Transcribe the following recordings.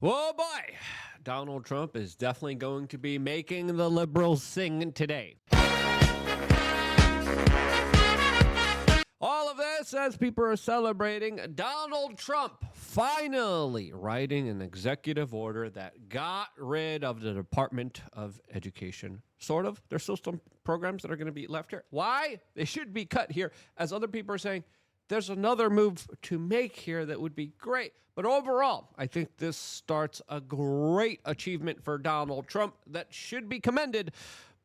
Oh boy, Donald Trump is definitely going to be making the liberals sing today. All of this as people are celebrating Donald Trump finally writing an executive order that got rid of the Department of Education. Sort of. There's still some programs that are going to be left here. Why? They should be cut here, as other people are saying. There's another move to make here that would be great. But overall, I think this starts a great achievement for Donald Trump that should be commended,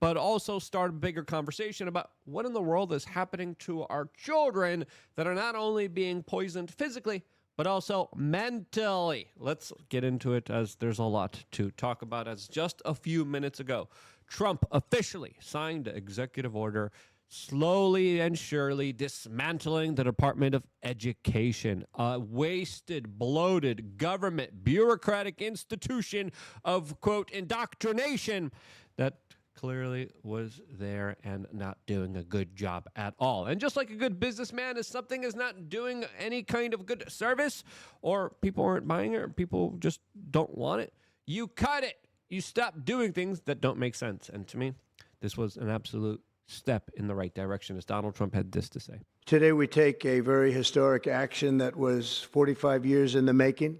but also start a bigger conversation about what in the world is happening to our children that are not only being poisoned physically, but also mentally. Let's get into it, as there's a lot to talk about. As just a few minutes ago, Trump officially signed the executive order slowly and surely dismantling the Department of Education, a wasted, bloated government bureaucratic institution of, quote, indoctrination that clearly was there and not doing a good job at all. And just like a good businessman, if something is not doing any kind of good service, or people aren't buying it, or people just don't want it, you cut it. You stop doing things that don't make sense. And to me, this was an absolute step in the right direction, as Donald Trump had this to say. Today we take a very historic action that was 45 years in the making.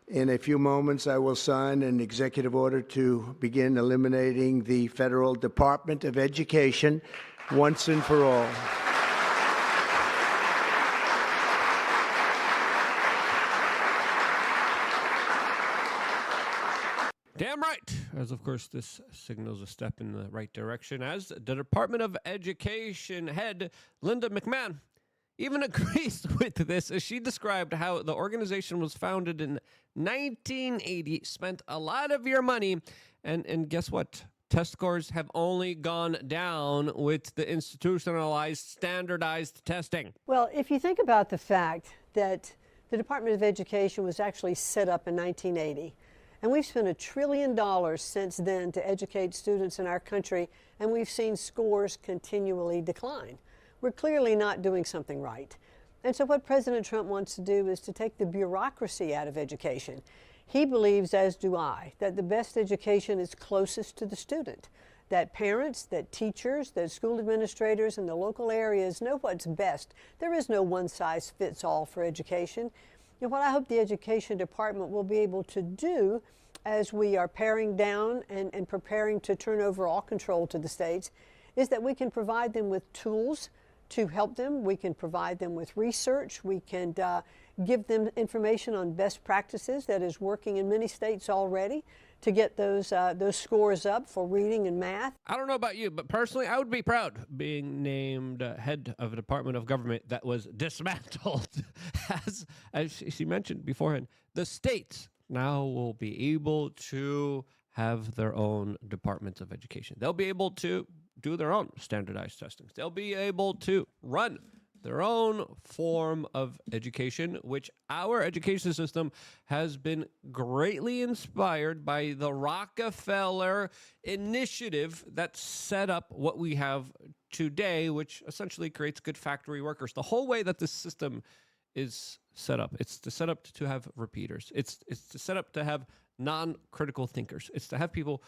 In a few moments, I will sign an executive order to begin eliminating the Federal Department of Education once and for all. Damn right. As, of course, this signals a step in the right direction, as the Department of Education head, Linda McMahon, even agrees with this, as she described how the organization was founded in 1980, spent a lot of your money, and guess what? Test scores have only gone down with the institutionalized, standardized testing. Well, if you think about the fact that the Department of Education was actually set up in 1980, and we've spent $1 trillion since then to educate students in our country, and we've seen scores continually decline. We're clearly not doing something right. And so what President Trump wants to do is to take the bureaucracy out of education. He believes, as do I, that the best education is closest to the student, that parents, that teachers, that school administrators in the local areas know what's best. There is no one-size-fits-all for education. And what I hope the Education Department will be able to do, as we are paring down and preparing to turn over all control to the states, is that we can provide them with tools to help them. We can provide them with research. We can give them information on best practices that is working in many states already to get those scores up for reading and math. I don't know about you, but personally, I would be proud being named head of a department of government that was dismantled. As she mentioned beforehand, the states now will be able to have their own departments of education. They'll be able to do their own standardized testings. They'll be able to run their own form of education, which our education system has been greatly inspired by the Rockefeller initiative that set up what we have today, which essentially creates good factory workers. The whole way that this system is set up, it's to set up to have repeaters. It's to set up to have non-critical thinkers. It's to have people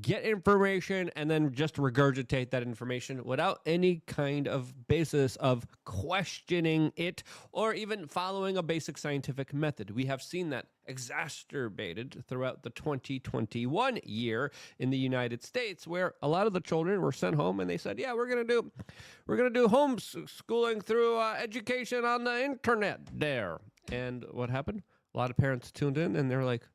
get information and then just regurgitate that information without any kind of basis of questioning it or even following a basic scientific method. We have seen that exacerbated throughout the 2021 year in the United States, where a lot of the children were sent home and they said, yeah, we're going to do homeschooling through education on the internet there. And what happened? A lot of parents tuned in and they're like,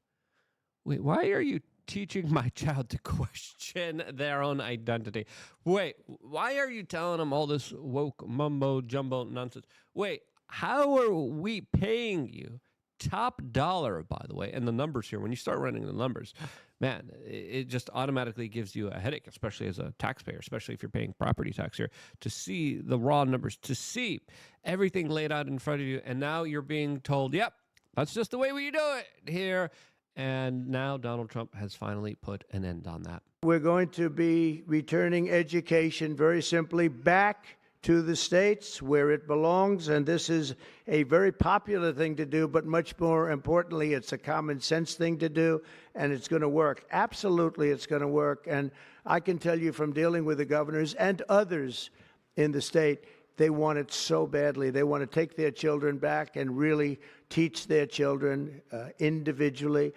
wait, why are you teaching my child to question their own identity? Wait, why are you telling them all this woke mumbo jumbo nonsense? Wait, how are we paying you top dollar, by the way? And the numbers here, when you start running the numbers, man, it just automatically gives you a headache, especially as a taxpayer, especially if you're paying property tax here, to see the raw numbers, to see everything laid out in front of you. And now you're being told, yep, that's just the way we do it here. And now Donald Trump has finally put an end on that. We're going to be returning education very simply back to the states where it belongs, and this is a very popular thing to do, but much more importantly, it's a common sense thing to do, and it's going to work. Absolutely, it's going to work, and I can tell you from dealing with the governors and others in the state, they want it so badly. They want to take their children back and really teach their children individually.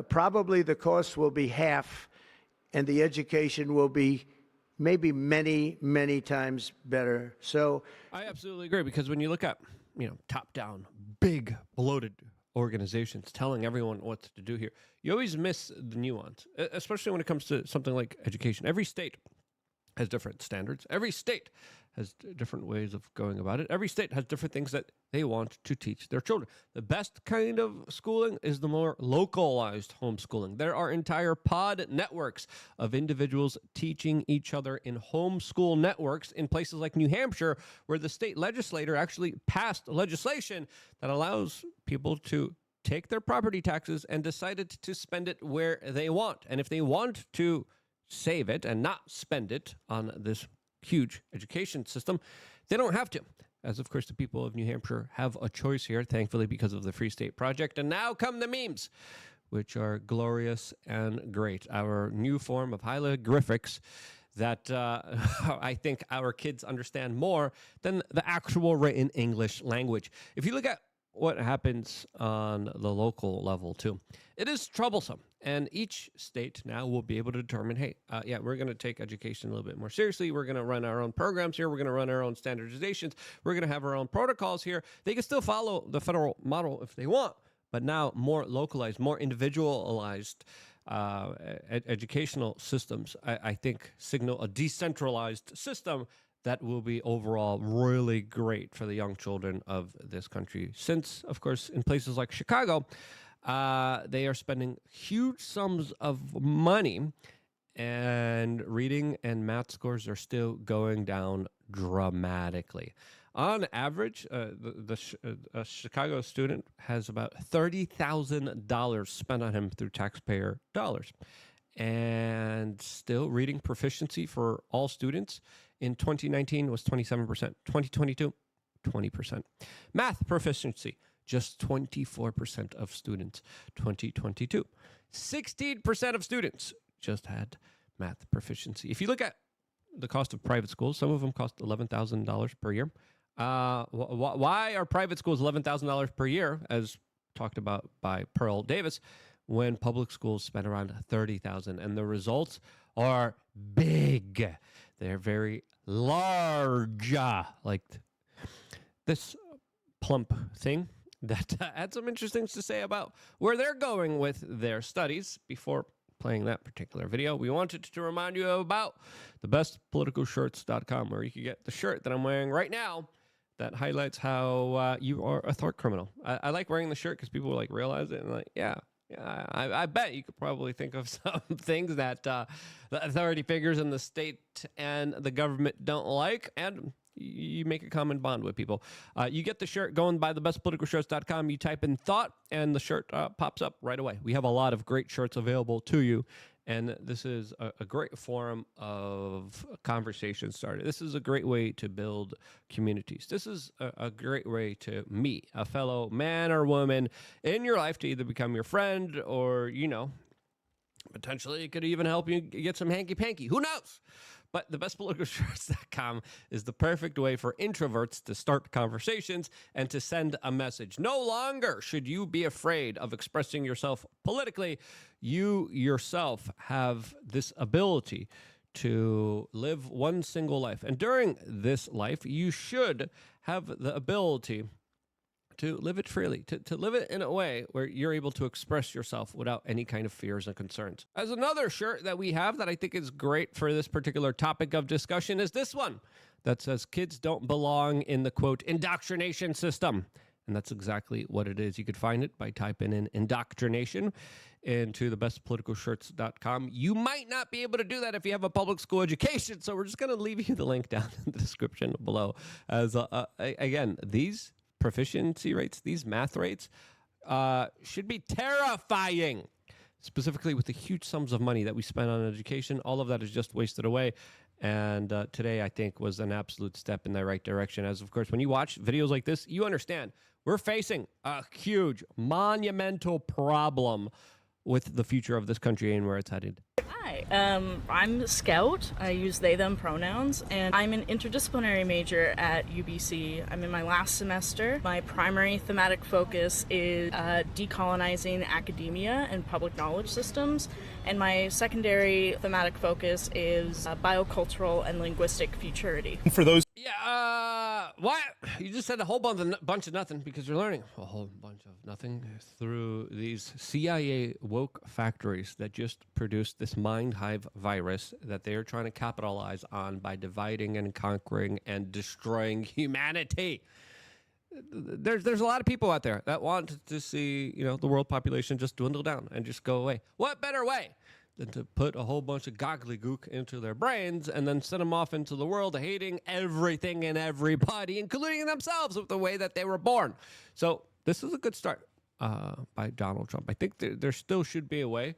Probably the cost will be half, and the education will be maybe many, many times better. So I absolutely agree, because when you look at, top-down, big, bloated organizations telling everyone what to do here, you always miss the nuance, especially when it comes to something like education. Every state has different standards. Every state has different ways of going about it. Every state has different things that they want to teach their children. The best kind of schooling is the more localized homeschooling. There are entire pod networks of individuals teaching each other in homeschool networks in places like New Hampshire, where the state legislature actually passed legislation that allows people to take their property taxes and decided to spend it where they want. And if they want to save it and not spend it on this huge education system, they don't have to. As of course, the people of New Hampshire have a choice here, thankfully, because of the Free State Project. And now come the memes, which are glorious and great. Our new form of hieroglyphics that I think our kids understand more than the actual written English language. If you look at what happens on the local level, too, it is troublesome. And each state now will be able to determine, hey, we're going to take education a little bit more seriously. We're going to run our own programs here. We're going to run our own standardizations. We're going to have our own protocols here. They can still follow the federal model if they want, but now more localized, more individualized educational systems, I think, signal a decentralized system that will be overall really great for the young children of this country. Since, of course, in places like Chicago, they are spending huge sums of money, and reading and math scores are still going down dramatically. On average, a Chicago student has about $30,000 spent on him through taxpayer dollars. And still, reading proficiency for all students in 2019 was 27%. 2022, 20%. Math proficiency, just 24% of students. 2022, 16% of students just had math proficiency. If you look at the cost of private schools, some of them cost $11,000 per year. Why are private schools $11,000 per year, as talked about by Pearl Davis, when public schools spend around $30,000? And the results are big. They're very large, like this plump thing that had some interesting things to say about where they're going with their studies. Before playing that particular video, we wanted to remind you about thebestpoliticalshirts.com, where you can get the shirt that I'm wearing right now that highlights how you are a thought criminal. I like wearing the shirt because people like realize it and like, yeah, I bet you could probably think of some things that the authority figures in the state and the government don't like, and you make a common bond with people. You get the shirt going by thebestpoliticalshirts.com. You type in thought, and the shirt pops up right away. We have a lot of great shirts available to you, and this is a great forum of conversation starter. This is a great way to build communities. This is a great way to meet a fellow man or woman in your life to either become your friend or, potentially it could even help you get some hanky-panky. Who knows? But thebestpoliticalshirts.com is the perfect way for introverts to start conversations and to send a message. No longer should you be afraid of expressing yourself politically. You yourself have this ability to live one single life. And during this life, you should have the ability to live it freely, to live it in a way where you're able to express yourself without any kind of fears and concerns. As another shirt that we have that I think is great for this particular topic of discussion is this one that says kids don't belong in the, quote, indoctrination system. And that's exactly what it is. You could find it by typing in indoctrination into thebestpoliticalshirts.com. You might not be able to do that if you have a public school education, so we're just going to leave you the link down in the description below. As again, these proficiency rates, these math rates, should be terrifying. specifically with the huge sums of money that we spend on education. All of that is just wasted away. And today, I think, was an absolute step in the right direction. As, of course, when you watch videos like this, you understand we're facing a huge, monumental problem with the future of this country and where it's headed. Hi, I'm Scout. I use they, them pronouns, and I'm an interdisciplinary major at UBC. I'm in my last semester. My primary thematic focus is decolonizing academia and public knowledge systems, and my secondary thematic focus is biocultural and linguistic futurity. For those What? You just said a whole bunch of nothing because you're learning a whole bunch of nothing through these CIA woke factories that just produced this mind hive virus that they are trying to capitalize on by dividing and conquering and destroying humanity. There's a lot of people out there that want to see, the world population just dwindle down and just go away. What better way than to put a whole bunch of gobbledygook into their brains and then send them off into the world hating everything and everybody, including themselves, with the way that they were born. So this is a good start by Donald Trump. I think there still should be a way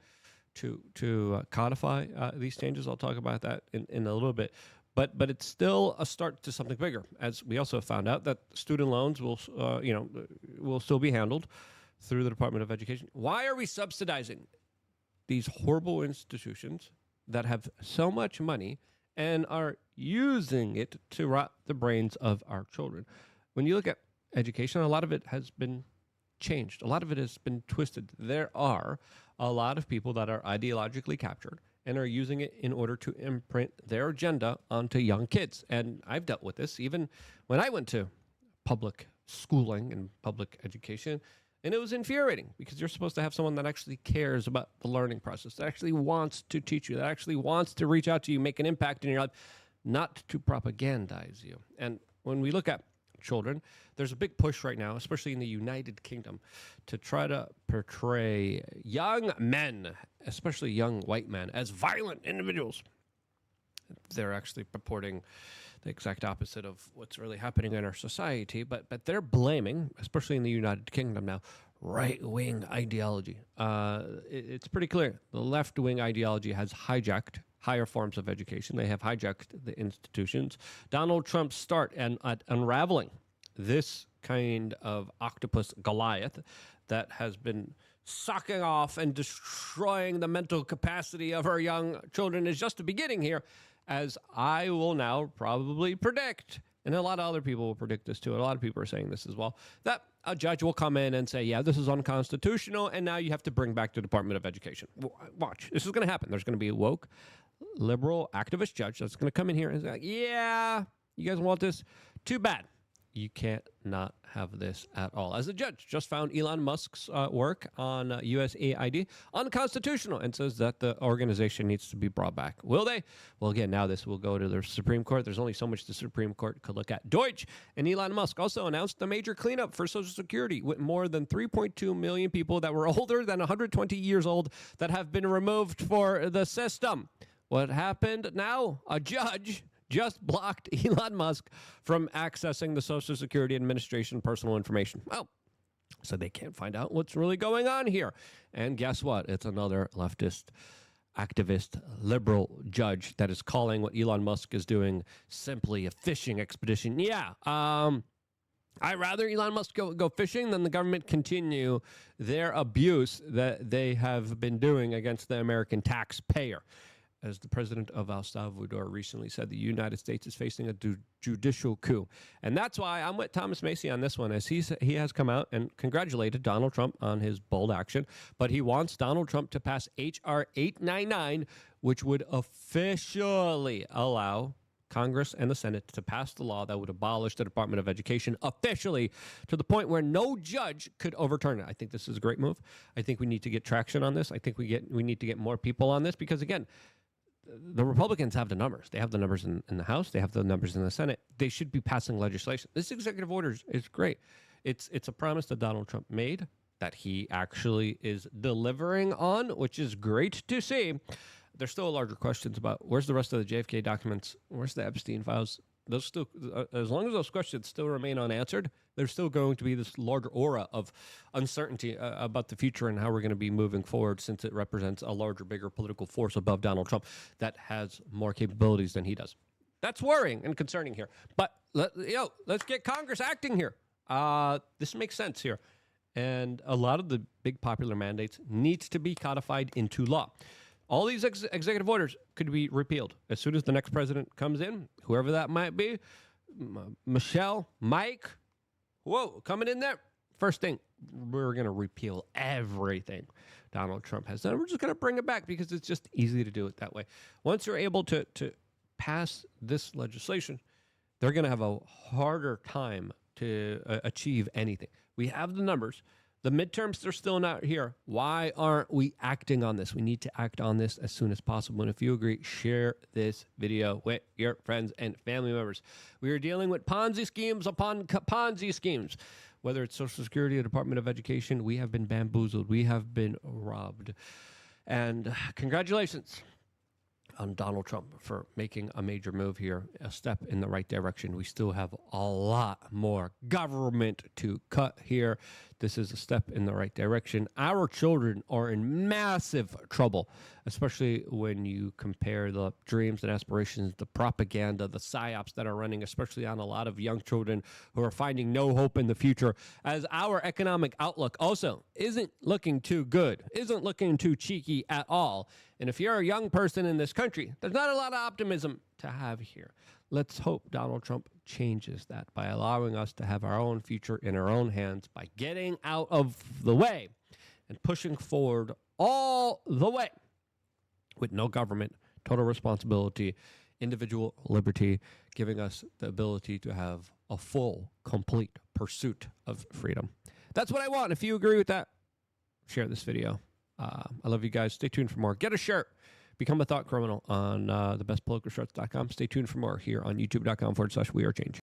to codify these changes. I'll talk about that in a little bit. But it's still a start to something bigger, as we also found out that student loans will still be handled through the Department of Education. Why are we subsidizing these horrible institutions that have so much money and are using it to rot the brains of our children? When you look at education, a lot of it has been changed. A lot of it has been twisted. There are a lot of people that are ideologically captured and are using it in order to imprint their agenda onto young kids. And I've dealt with this even when I went to public schooling and public education. And it was infuriating because you're supposed to have someone that actually cares about the learning process, that actually wants to teach you, that actually wants to reach out to you, make an impact in your life, not to propagandize you. And when we look at children, there's a big push right now, especially in the United Kingdom, to try to portray young men, especially young white men, as violent individuals. They're actually purporting the exact opposite of what's really happening in our society, but they're blaming, especially in the United Kingdom now, right-wing ideology. It's pretty clear. The left-wing ideology has hijacked higher forms of education. They have hijacked the institutions. Donald Trump's start at unraveling this kind of octopus Goliath that has been sucking off and destroying the mental capacity of our young children is just the beginning here, as I will now probably predict, and a lot of other people will predict this too, and a lot of people are saying this as well, that a judge will come in and say, yeah, this is unconstitutional, and now you have to bring back the Department of Education. Watch. This is going to happen. There's going to be a woke, liberal, activist judge that's going to come in here and say, yeah, you guys want this? Too bad. You can't not have this at all. As the judge just found Elon Musk's work on USAID unconstitutional and says that the organization needs to be brought back. Will they? Well, again, now this will go to the Supreme Court. There's only so much the Supreme Court could look at. DOGE and Elon Musk also announced a major cleanup for Social Security with more than 3.2 million people that were older than 120 years old that have been removed for the system. What happened now? A judge just blocked Elon Musk from accessing the Social Security Administration personal information. Well, so they can't find out what's really going on here. And guess what? It's another leftist, activist, liberal judge that is calling what Elon Musk is doing simply a fishing expedition. Yeah, I'd rather Elon Musk go fishing than the government continue their abuse that they have been doing against the American taxpayer. As the president of El Salvador recently said, the United States is facing a judicial coup. And that's why I'm with Thomas Macy on this one, as he has come out and congratulated Donald Trump on his bold action. But he wants Donald Trump to pass H.R. 899, which would officially allow Congress and the Senate to pass the law that would abolish the Department of Education officially, to the point where no judge could overturn it. I think this is a great move. I think we need to get traction on this. I think we need to get more people on this because, again, the Republicans have the numbers. They have the numbers in the House. They have the numbers in the Senate. They should be passing legislation. This executive order is great. It's a promise that Donald Trump made that he actually is delivering on, which is great to see. There's still larger questions about where's the rest of the JFK documents? Where's the Epstein files? Those still, as long as those questions still remain unanswered, there's still going to be this larger aura of uncertainty about the future and how we're going to be moving forward, since it represents a larger, bigger political force above Donald Trump that has more capabilities than he does. That's worrying and concerning here. But let's get Congress acting here. This makes sense here. And a lot of the big popular mandates needs to be codified into law. All these executive orders could be repealed as soon as the next president comes in, whoever that might be. Michelle, Mike, coming in there. First thing, we're going to repeal everything Donald Trump has done. We're just going to bring it back because it's just easy to do it that way. Once you're able to pass this legislation, they're going to have a harder time to achieve anything. We have the numbers. The midterms, they're still not here. Why aren't we acting on this? We need to act on this as soon as possible. And if you agree, share this video with your friends and family members. We are dealing with Ponzi schemes upon Ponzi schemes. Whether it's Social Security or Department of Education, we have been bamboozled. We have been robbed. And congratulations on Donald Trump for making a major move here, a step in the right direction. We still have a lot more government to cut here. This is a step in the right direction. Our children are in massive trouble, especially when you compare the dreams and aspirations, the propaganda, the psyops that are running, especially on a lot of young children who are finding no hope in the future, as our economic outlook also isn't looking too good, isn't looking too cheeky at all. And if you're a young person in this country, there's not a lot of optimism to have here. Let's hope Donald Trump changes that by allowing us to have our own future in our own hands, by getting out of the way and pushing forward all the way with no government, total responsibility, individual liberty, giving us the ability to have a full, complete pursuit of freedom. That's what I want. If you agree with that, share this video. I love you guys. Stay tuned for more. Get a shirt. Become a thought criminal on thebestpoliticalshirts.com. Stay tuned for more here on youtube.com/wearechange.